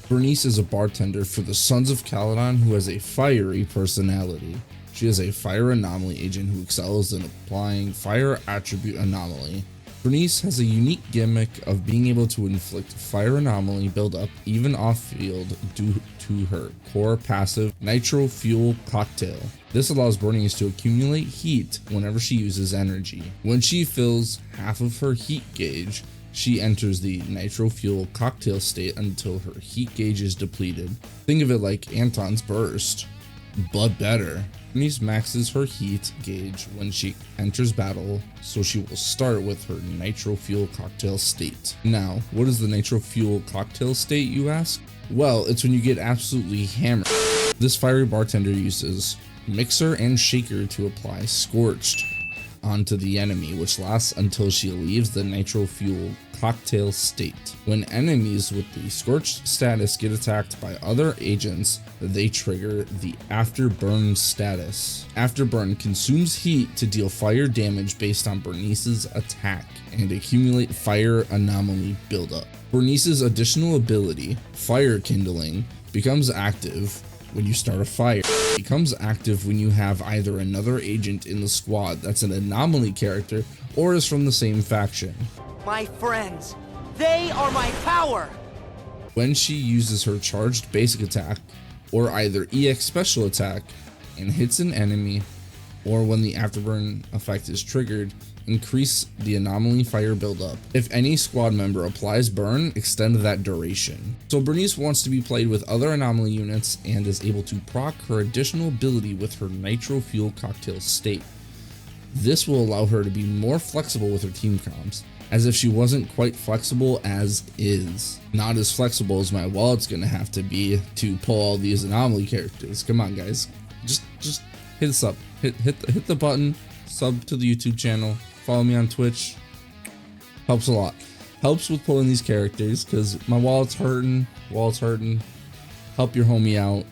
Burnice is a bartender for the Sons of Caledon who has a fiery personality. She is a fire anomaly agent who excels in applying fire attribute anomaly. Burnice has a unique gimmick of being able to inflict fire anomaly buildup even off-field due to her core passive Nitro Fuel Cocktail. This allows Burnice to accumulate heat whenever she uses energy. When she fills half of her heat gauge, she enters the Nitro Fuel Cocktail state until her heat gauge is depleted. Think of it like Anton's Burst, but better. Burnice maxes her heat gauge when she enters battle, so she will start with her Nitro Fuel Cocktail state. Now, what is the Nitro Fuel Cocktail state, you ask? Well, it's when you get absolutely hammered. This fiery bartender uses Mixer and Shaker to apply Scorched onto the enemy, which lasts until she leaves the Nitro Fuel Cocktail state. When enemies with the Scorched status get attacked by other agents, they trigger the Afterburn status. Afterburn consumes heat to deal fire damage based on Burnice's attack and accumulate fire anomaly buildup. Burnice's additional ability, Fire Kindling, becomes active when you start a fire. It becomes active when you have either another agent in the squad that's an anomaly character or is from the same faction. My friends, they are my power! When she uses her charged basic attack or either EX special attack and hits an enemy, or when the Afterburn effect is triggered, increase the anomaly fire buildup. If any squad member applies burn, extend that duration. So Burnice wants to be played with other anomaly units and is able to proc her additional ability with her Nitro Fuel Cocktail state. This will allow her to be more flexible with her team comps, as if she wasn't quite flexible as is. Not as flexible as my wallet's gonna have to be to pull all these anomaly characters. Come on guys, just hit us up, hit the button, sub to the YouTube channel, follow me on Twitch. Helps a lot. Helps with pulling these characters because my wallet's hurting. Help your homie out.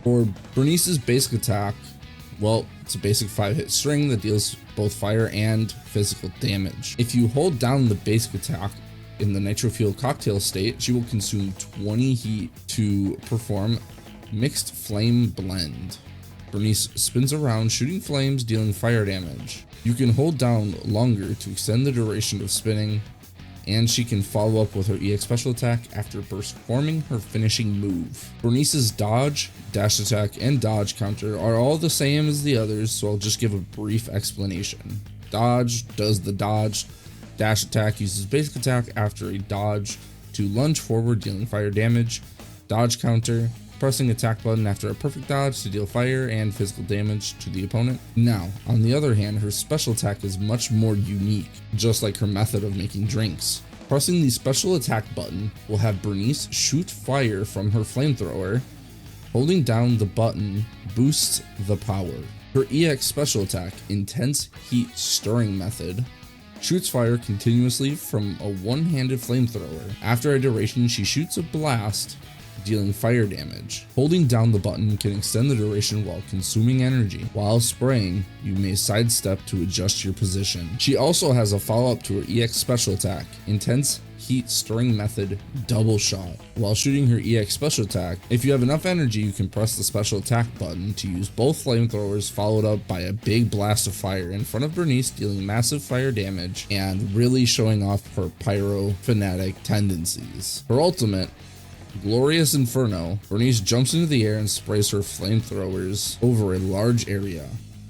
For Burnice's basic attack, well, it's a basic 5-hit string that deals both fire and physical damage. If you hold down the basic attack in the Nitro Fuel Cocktail state, she will consume 20 heat to perform Mixed Flame Blend. Burnice spins around shooting flames, dealing fire damage. You can hold down longer to extend the duration of spinning, and she can follow up with her EX special attack after performing her finishing move. Burnice's dodge, dash attack, and dodge counter are all the same as the others, so I'll just give a brief explanation. Dodge does the dodge. Dash attack uses basic attack after a dodge to lunge forward, dealing fire damage. Dodge counter, pressing attack button after a perfect dodge to deal fire and physical damage to the opponent. Now, on the other hand, her special attack is much more unique, just like her method of making drinks. Pressing the special attack button will have Burnice shoot fire from her flamethrower. Holding down the button boosts the power. Her EX special attack, Intense Heat Stirring Method, shoots fire continuously from a one-handed flamethrower. After a duration, she shoots a blast, dealing fire damage. Holding down the button can extend the duration while consuming energy. While spraying, you may sidestep to adjust your position. She also has a follow-up to her EX special attack, Intense Heat Stirring Method Double Shot. While shooting her EX special attack, if you have enough energy, you can press the special attack button to use both flamethrowers followed up by a big blast of fire in front of Burnice, dealing massive fire damage and really showing off her pyro fanatic tendencies. Her ultimate, Glorious Inferno, Burnice jumps into the air and sprays her flamethrowers over a large area.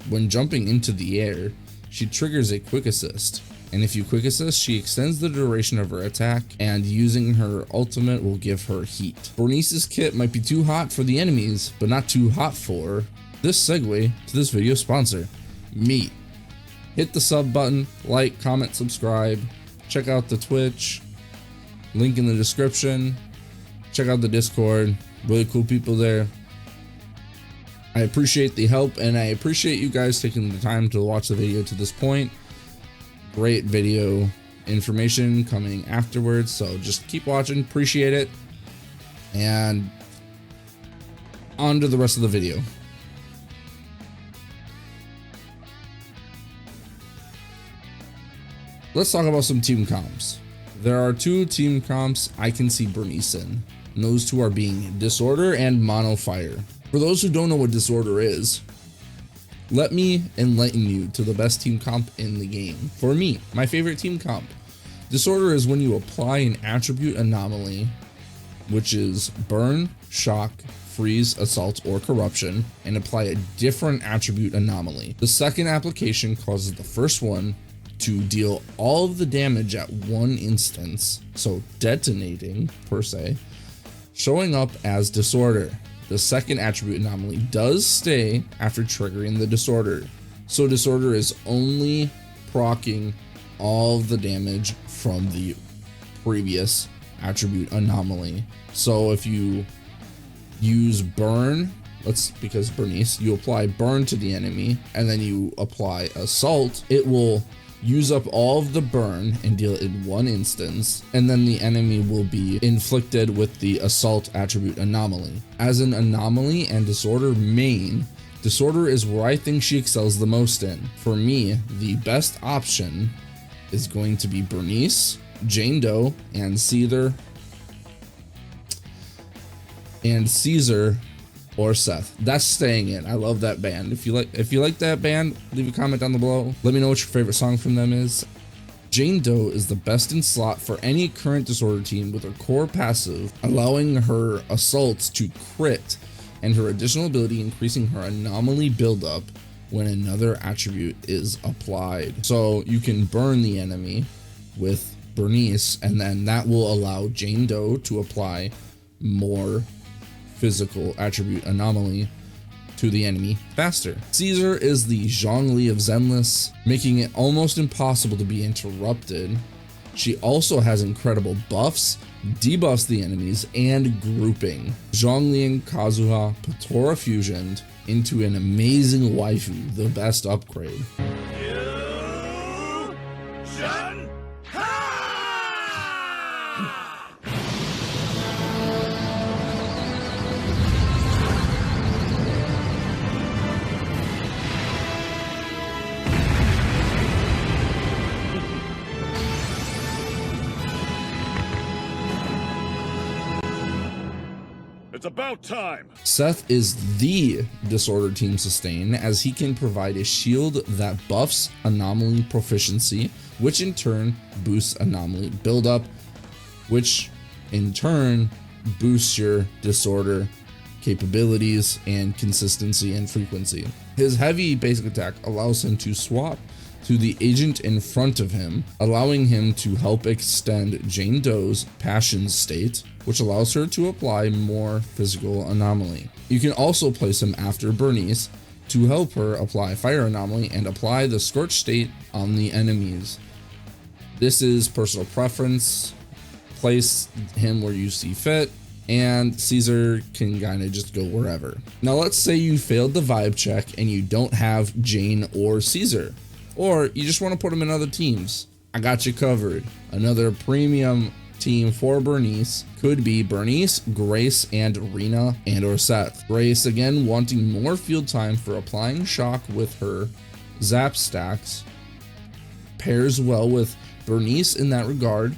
When jumping into the air, she triggers a quick assist, and if you quick assist, she extends the duration of her attack, and using her ultimate will give her heat. Burnice's kit might be too hot for the enemies, but not too hot for this segue to this video sponsor, me. Hit the sub button, like, comment, subscribe, check out the Twitch, link in the description. Check out the Discord, really cool people there. I appreciate the help and I appreciate you guys taking the time to watch the video to this point. Great video information coming afterwards, so just keep watching, appreciate it, and on to the rest of the video. Let's talk about some team comps. There are two team comps I can see Burnice in. And those two are being Disorder and Mono Fire. For those who don't know what Disorder is, let me enlighten you to the best team comp in the game. For me, my favorite team comp. Disorder is when you apply an attribute anomaly, which is Burn, Shock, Freeze, Assault, or Corruption, and apply a different attribute anomaly. The second application causes the first one to deal all of the damage at one instance, so detonating per se, showing up as Disorder. The second attribute anomaly does stay after triggering the Disorder, so Disorder is only proccing all of the damage from the previous attribute anomaly. So if you use Burn, because Burnice, you apply Burn to the enemy and then you apply Assault, it will use up all of the burn and deal it in one instance, and then the enemy will be inflicted with the Assault attribute anomaly. As an anomaly and Disorder main, Disorder is where I think she excels the most in. For me, the best option is going to be Burnice, Jane Doe, and Caesar or Seth. That's staying in. I love that band. If you like that band, leave a comment down below. Let me know what your favorite song from them is. Jane Doe is the best in slot for any current Disorder team with her core passive, allowing her assaults to crit, and her additional ability increasing her anomaly buildup when another attribute is applied. So you can burn the enemy with Burnice, and then that will allow Jane Doe to apply more physical attribute anomaly to the enemy faster. Caesar is the Zhongli of Zenless, making it almost impossible to be interrupted. She also has incredible buffs, debuffs the enemies, and grouping. Zhongli and Kazuha Patora fusioned into an amazing waifu, the best upgrade. It's about time! Seth is the Disorder team sustain, as he can provide a shield that buffs anomaly proficiency, which in turn boosts anomaly buildup, which in turn boosts your Disorder capabilities and consistency and frequency. His heavy basic attack allows him to swap to the agent in front of him, allowing him to help extend Jane Doe's passion state, which allows her to apply more physical anomaly. You can also place him after Burnice to help her apply fire anomaly and apply the scorch state on the enemies. This is personal preference. Place him where you see fit, and Caesar can kind of just go wherever. Now let's say you failed the vibe check and you don't have Jane or Caesar, or you just want to put them in other teams. I got you covered. Another premium team for Burnice could be Burnice, Grace, and Rena or Seth. Grace, again, wanting more field time for applying shock with her zap stacks, pairs well with Burnice in that regard,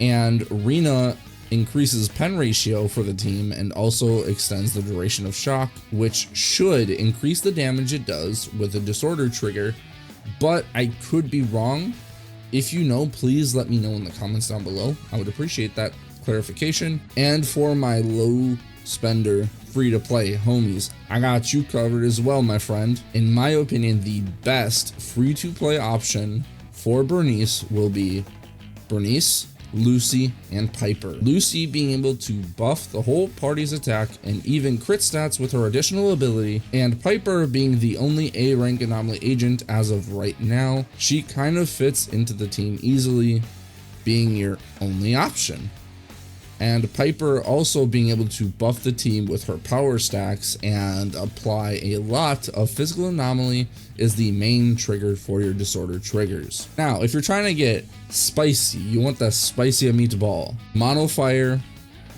and Rena increases pen ratio for the team and also extends the duration of shock, which should increase the damage it does with a Disorder trigger, but I could be wrong. If you know, please let me know in the comments down below. I would appreciate that clarification. And for my low spender free to play homies, I got you covered as well, my friend. In my opinion, the best free to play option for Burnice will be Burnice, Lucy, and Piper. Lucy being able to buff the whole party's attack and even crit stats with her additional ability, and Piper being the only A rank anomaly agent as of right now. She kind of fits into the team easily, being your only option. And Piper also being able to buff the team with her power stacks and apply a lot of physical anomaly is the main trigger for your Disorder triggers. Now, if you're trying to get spicy, you want the spicy meatball, Mono Fire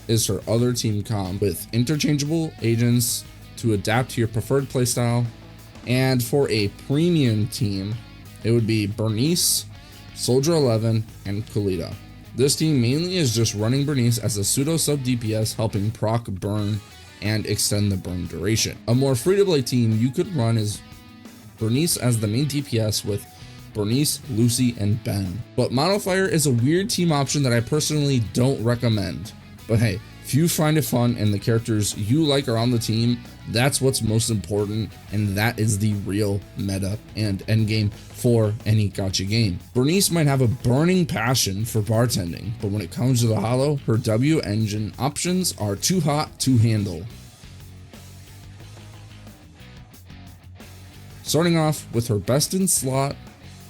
is her other team comp with interchangeable agents to adapt to your preferred playstyle. And for a premium team, it would be Burnice, Soldier 11, and Kalita. This team mainly is just running Burnice as a pseudo sub DPS, helping proc burn and extend the burn duration. A more free-to-play team you could run is Burnice as the main DPS with Burnice, Lucy, and Ben. But Monofire is a weird team option that I personally don't recommend. But hey, if you find it fun and the characters you like are on the team, that's what's most important, and that is the real meta and endgame for any gacha game. Burnice might have a burning passion for bartending, but when it comes to the holo, her W engine options are too hot to handle. Starting off with her best in slot,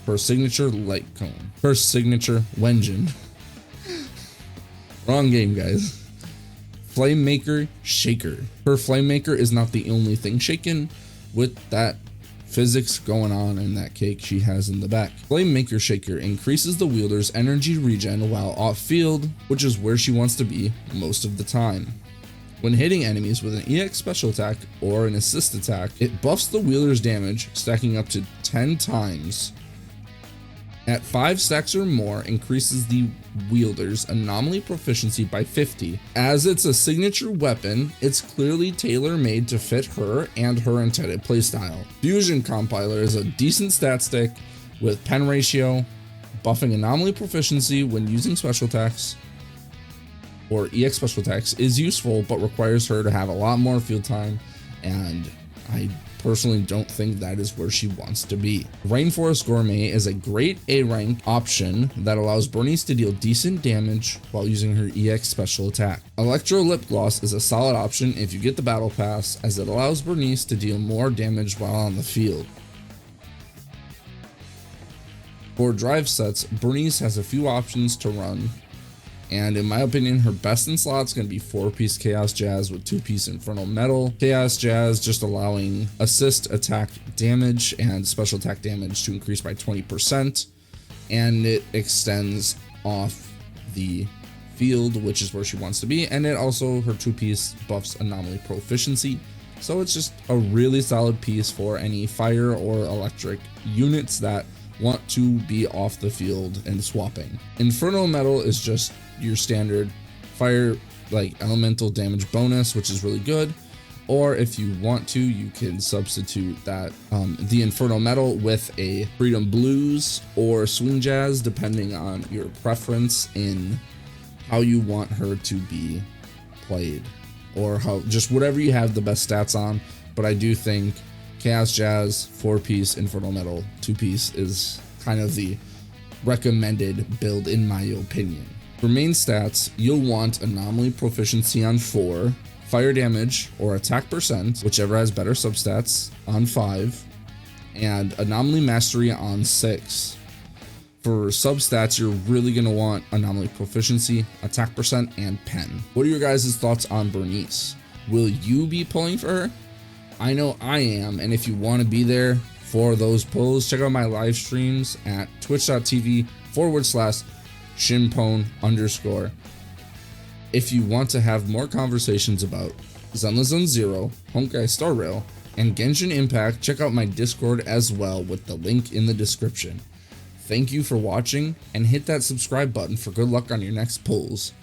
her signature light cone. Her signature Wenjin. Wrong game, guys. Flamemaker Shaker. Her Flamemaker is not the only thing shaken with that physics going on in that cake she has in the back. Flamemaker Shaker increases the wielder's energy regen while off field, which is where she wants to be most of the time. When hitting enemies with an EX special attack or an assist attack, it buffs the wielder's damage, stacking up to 10 times. At 5 stacks or more, increases the wielder's anomaly proficiency by 50. As it's a signature weapon, it's clearly tailor-made to fit her and her intended playstyle. Fusion Compiler is a decent stat stick with pen ratio, buffing anomaly proficiency when using special attacks, or EX special attacks, is useful but requires her to have a lot more field time, and I personally don't think that is where she wants to be. Rainforest Gourmet is a great A rank option that allows Burnice to deal decent damage while using her EX special attack. Electro Lip Gloss is a solid option if you get the battle pass, as it allows Burnice to deal more damage while on the field. For drive sets, Burnice has a few options to run, and in my opinion, her best in slot is going to be 4-piece Chaos Jazz with 2-piece Infernal Metal. Chaos Jazz just allowing assist attack damage and special attack damage to increase by 20%, and it extends off the field, which is where she wants to be, and it also, her 2-piece buffs anomaly proficiency. So it's just a really solid piece for any fire or electric units that want to be off the field and swapping. Infernal Metal is just your standard fire like elemental damage bonus, which is really good. Or if you want to, you can substitute that the Infernal Metal with a Freedom Blues or Swing Jazz, depending on your preference in how you want her to be played, or how, just whatever you have the best stats on. But I do think Chaos Jazz, 4-piece Infernal Metal, 2-piece is kind of the recommended build in my opinion. For main stats, you'll want Anomaly Proficiency on 4, Fire Damage or Attack Percent, whichever has better substats, on 5, and Anomaly Mastery on 6. For substats, you're really going to want Anomaly Proficiency, Attack Percent, and Pen. What are your guys' thoughts on Burnice? Will you be pulling for her? I know I am, and if you want to be there for those pulls, check out my live streams at twitch.tv/shinpone_. If you want to have more conversations about Zenless Zone Zero, Honkai Star Rail, and Genshin Impact, check out my Discord as well with the link in the description. Thank you for watching, and hit that subscribe button for good luck on your next pulls.